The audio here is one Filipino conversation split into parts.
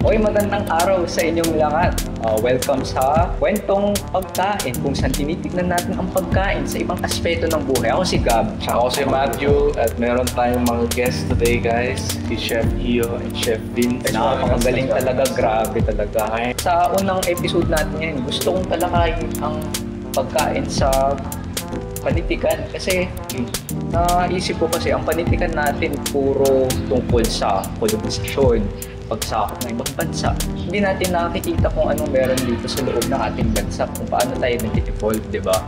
Hoy, magandang araw sa inyong lahat. Welcome sa Kwentong Pagkain, kung saan tinitignan natin ang pagkain sa ibang aspeto ng buhay. Ako si Gab. Ako si Matthew at meron tayong mga guests today guys, si Chef Iyo and Chef Vin. Napakagaling talaga, grabe talaga. Sa unang episode natin ngayon, gusto kong talakayin ang pagkain sa panitikan. Kasi naisip ko kasi ang panitikan natin puro tungkol sa kolonisasyon, pagsakop ng ibang bansa. Hindi natin nakikita kung anong meron dito sa loob ng ating bansa, kung paano tayo nag-evolve, di ba?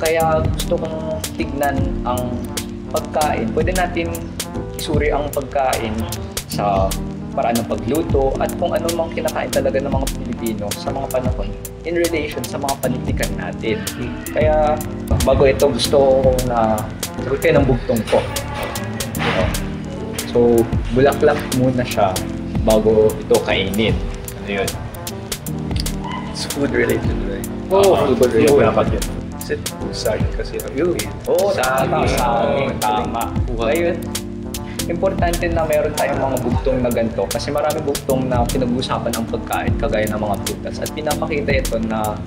Kaya gusto kong tignan ang pagkain. Pwede natin isuri ang pagkain sa paraan ng pagluto at kung ano mang kinakain talaga ng mga Pilipino sa mga panahon in relation sa mga panitikan natin. Kaya bago ito, gusto ko na sagutin ang bugtong ko. So, bulaklak muna siya bago ito kainin. Ano yun? It's food related, right? Food related. Is it saging kasi ang yun? Saging. Tama. Ngayon, importante na meron tayong mga bugtong na ganito kasi maraming bugtong na pinag-uusapan ang pagkain kagaya ng mga prutas at pinapakita ito na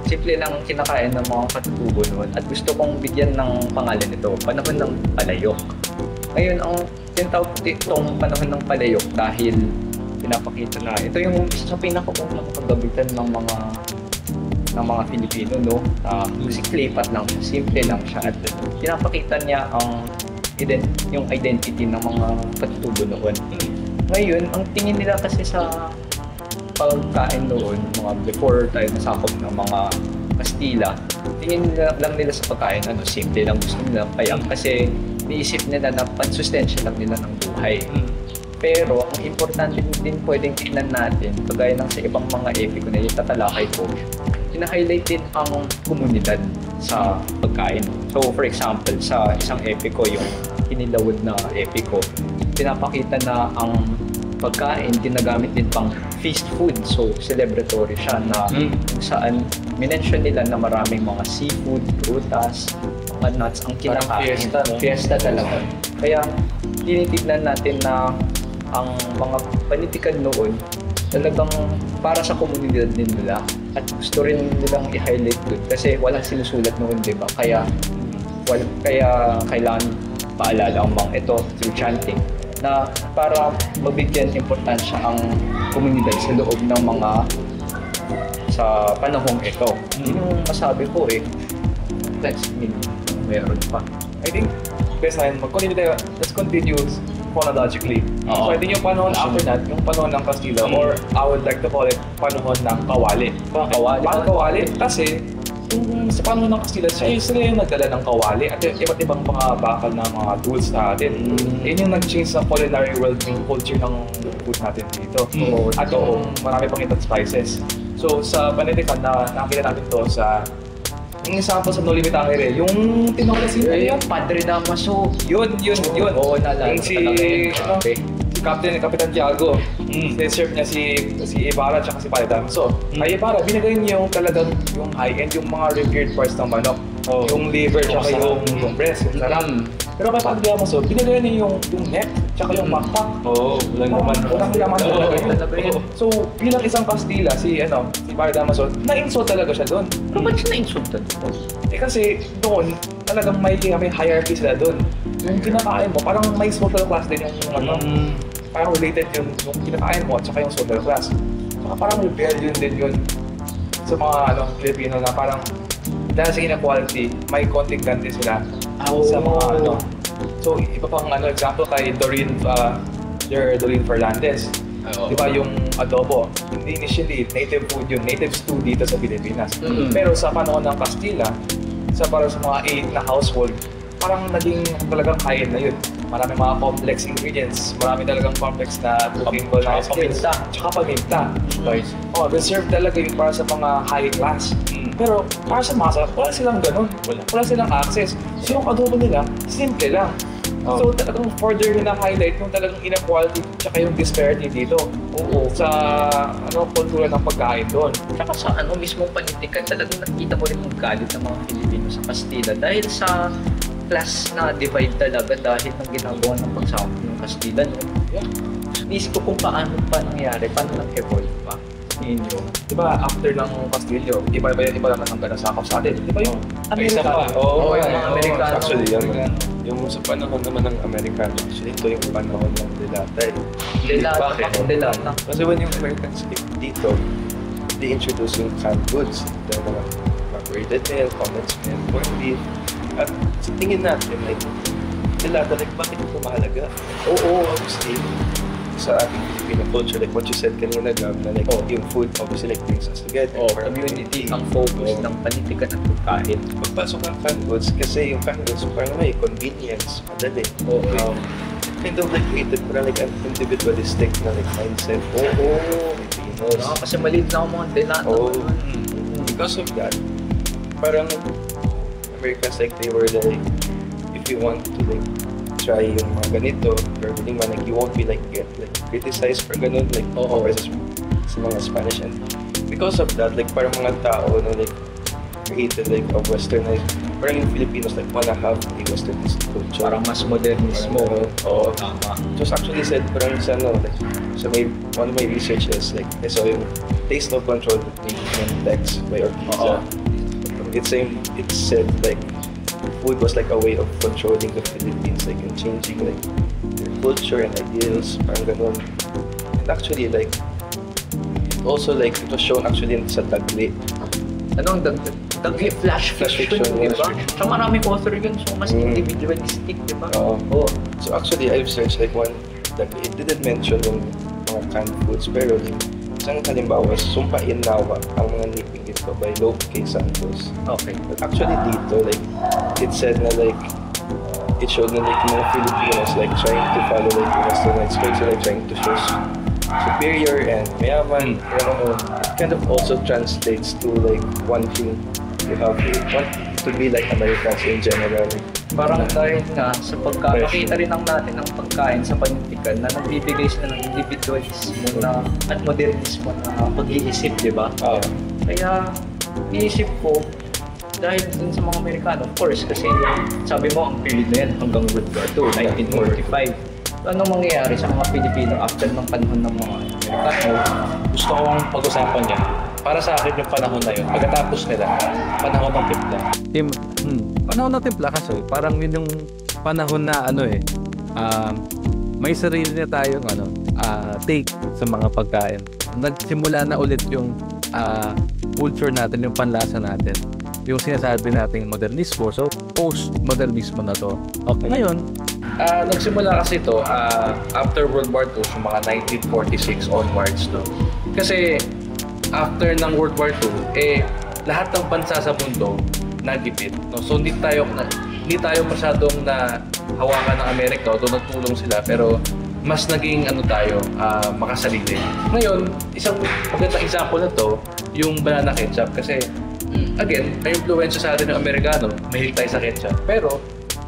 simple lang kinakain ng mga katutubo noon at gusto kong bigyan ng pangalan nito, panahon ng palayok. Ngayon, ang tinatawag itong panahon ng palayok dahil pinapakita na ito yung isa sa pinakaunang kagabitan ng mga Pilipino, no? Kasi claypat lang, simple lang siya at pinapakita niya yung identity ng mga katutubo noon. Ngayon, ang tingin nila kasi sa pagkain noon, mga before tayo nasakop ng mga Kastila, tingin lang nila sa pagkain, simple lang, gusto nila payang kasi niisip nila na pansustensya lang nila ng buhay. Pero ang importante din pwedeng tignan natin, kagaya ng sa ibang mga epiko na itatalakay ko, hina-highlight din ang komunidad sa pagkain. So for example, sa isang epiko, yung Hinilawod na epiko, pinapakita na ang pagkain ginagamit din pang feast food. So celebratory siya na kung saan minention nila na maraming mga seafood, prutas, mga nuts ang kinakain. Fiesta talaga. Kaya tinitignan natin na ang mga panitikan noon talagang para sa komunidad din nila at gusto rin nilang i-highlight doon kasi walang sinusulat noon, di ba? Kaya kailangan paalala ang mga ito through chanting na para mabigyan importansya ang komunidad sa loob ng mga sa panahong ito. Yun yung masabi ko let's meron pa. I think best time mag-continue tayo. Let's continue chronologically. So I think yung panahon after that, yung panahon ng Kastila or I would like to call it panahon ng Kawali. Bakit Kawali? Kasi yung sa panahon ng Kastila, sila yung nagdala ng kawali at iba't ibang mga bakal na mga tools natin. Yun yung nag-change sa culinary world yung culture ng food natin dito. At yung marami pang iba't spices. So sa panitikan na nakita natin to sa yung example sa No Limit Angere, yung tinola yun? Padre Damaso. Yun. Oo, naalala Yung si Kapitan Tiago, serve niya si Ibarra at si Padre Damaso. Ay Ibarra, binigay niya yung talagang yung high-end, yung mga revered parts ng manok. Yung liver, tsaka yung breast, yung sarap. Pero kay Padre Damaso, binigay niya yung neck, tsaka yung makpak. Walang naman. Walang laman talaga yun. So, bilang isang Kastila, si Padre Damaso, na-insult talaga siya doon. Pero ba't siya na-insultan? Kasi doon, talagang may hierarchy sila doon. Yung kinakain mo, parang may social class din yung parang related yung kinakain mo at saka yung social class. Saka parang rebellion din yun sa mga Filipino na parang dahil sa inequality, may konting ganti sila sa mga So, iba pang example kay Doreen Fernandez. Diba yung adobo, hindi initially native food yun, native stew dito sa Pilipinas. Pero sa panahon ng Kastila, para sa mga elite na household, parang naging talagang kaya na yun. Marami mga complex ingredients, marami talagang complex na cooking skills. Tsaka paminta. Reserved talaga yun para sa mga high class. Pero para sa masa, wala silang ganun. Wala silang access. So yung adobo nila, simple lang. So talagang further na-highlight yung talagang inequality tsaka yung disparity dito. Sa kultura ng pagkain doon. Tsaka sa mismong panitikan, talagang nakita mo rin yung galit ng mga Pilipino sa Kastila dahil sa class na divide talaga dahil ng ginagawa ng pagsakop ng Kastila. inisip ko kung paano pa nangyari, paano nag-evolve pa. Inyo. Diba, after ng Castillo, iba naman ang ganasakaw sa atin. Diba yung Amerika pa. Oo, yung mga Amerikano. Actually, yung sa panahon naman ng Amerikano, actually, ito yung panahon ng Delata eh. Delata. Kasi when yung Americans came dito, they introduced yung canned goods. The mga braided meal, condensed meal, corned beef. At sa tingin natin, like, Delata, like, bakit ito mahalaga? Oo, obviously, sa ating Filipino culture, like what you said kanina, Gab, na like, yung food obviously like brings us together. Community ang focus ng panitikan at pagkain. Pagpasok ng canned goods, kasi yung canned goods parang may convenience, madali. Kind of like created parang like an individualistic na like mindset. Filipinos. Kasi maliit na ang mga Delata. Because of that, parang Americans like they were like, if you want to like try yung mga ganito, or willing man, like you won't be like get like criticized for ganun, like versus sa mga Spanish. And because of that, like parang mga tao na like created like a westernized, parang yung Filipinos like wanna have a westernized culture. Parang mas modernismo. Tama. It was actually said parang sa like so one of my researches like I saw yung Taste of Control in text by Ortiza. It said like food was like a way of controlling the Philippines, like and changing like their culture and ideals, parang ganun. And actually like also like it was shown actually sa Tagle. Anong Tagle? Flash fiction, di ba? So maraming author yun, so mas individualistic, di ba? So actually I've searched like one Tagle. It didn't mention yung mga canned foods, pero like, isang halimbawa, Sumpain Nawa, ang mga niping ito by Lope K. Santos. Okay. But actually dito, like, it said na like, it showed na like mga Filipinos like trying to follow like westernized culture, like trying to show superior and mayaman. Pero it kind of also translates to like wanting to be like Americans in general. Parang dahil nga sa pagkakakita rin natin ng pagkain sa panitikan na nagbibigay sila ng individualismo na at modernismo na pag-iisip, di ba? Kaya iisip ko, dahil din sa mga Amerikano, of course, kasi sabi mo ang period na yan hanggang World War II, 1945. Anong mangyayari sa mga Pilipino after ng panahon ng mga Amerikano? Gusto kong pag-usapan yan. Para sa akin yung panahon na yun, pagkatapos nila, panahon ng timpla. Panahon ng timpla kasi parang yun yung panahon na may sarili na tayong take sa mga pagkain. Nagsimula na ulit yung culture natin, yung panlasa natin. Yung sinasabi nating modernismo, so post-modernismo na to. Okay. Ngayon, Nagsimula kasi ito after World War II, so mga 1946 onwards, no? Kasi after ng World War II, lahat ng bansa sa mundo nagipit, no? So hindi tayo masyadong na hawakan ng Amerika, although nagtulong sila, pero mas naging makasarili. Ngayon, isang magandang example na to, yung banana ketchup, kasi again, may influensya sa atin ng Amerikano, mahilig tayo sa ketchup, pero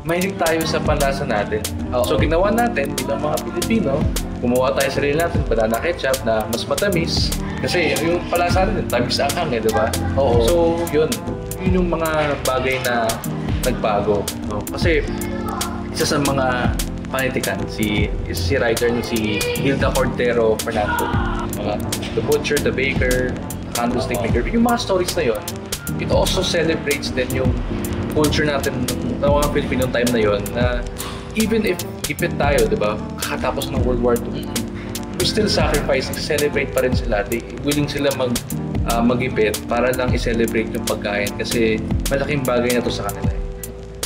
mahilig tayo sa panlasa natin. So ginawa natin bilang mga Pilipino, gumawa tayo sa sarili natin banana ketchup na mas matamis, kasi yung palasa natin, tamis ang di ba? So yun yung mga bagay na nagbago. No? Kasi isa sa mga panitikan, si writer si Hilda Cordero Fernando, The Butcher, The Baker, Candlestick Maker, yung mga stories na yun, it also celebrates din yung culture natin ng mga Filipino time na yun, na even if ipit tayo, di ba, kakatapos ng World War II, we still sacrifice, celebrate pa rin sila, willing sila mag-ipit para lang i-celebrate yung pagkain, kasi malaking bagay na to sa kanila.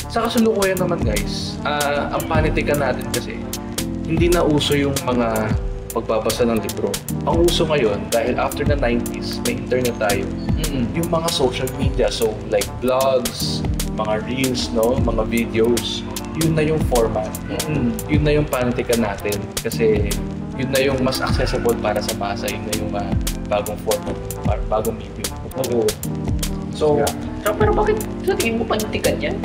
Sa kasulukuyan naman guys, ang panitikan natin kasi, hindi na uso yung mga pagbabasa ng libro. Ang uso ngayon, dahil after the 90s, may internet tayo, yung mga social media, so like blogs, mga reels, no, mga videos, yun na yung format. Yun na yung panitikan natin, kasi yun na yung mas accessible para sa masa, yun na yung bagong format, bagong medium. So, pero bakit sa tingin mo panitikan yan?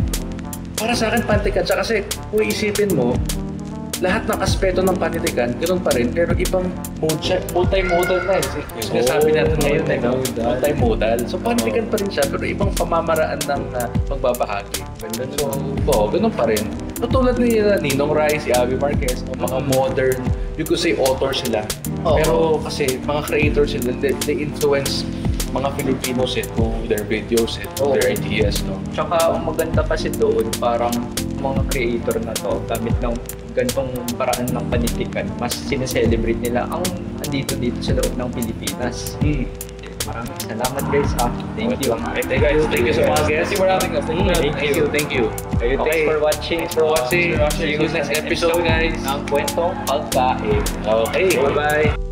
Para sa akin, panitikan siya kasi kung isipin mo, lahat ng aspeto ng panitikan, ganoon pa rin, pero ibang mode siya, multimodal na eh. Sinasabi natin ngayon eh, no? Multimodal. So panitikan pa rin siya, pero ibang pamamaraan ng pagbabahagi. So, ganoon pa rin. So, tulad ni Ninong Rai, si Abby Marquez, o mga modern you could say author sila. Oo. Pero kasi mga creators sila, they influence mga Filipinos through their videos, through their ideas, no? Tsaka ang maganda kasi doon, parang mga creator na to, gamit ng gantong paraan ng panitikan, mas sineselebrate nila ang andito dito sa loob ng Pilipinas. Maraming salamat guys. Thank you. Okay guys, thank you so much. Thank you for having us. Thank you. Okay, thanks for watching. See you next episode, guys. Ng Kwentong Pagkain. Okay, bye-bye.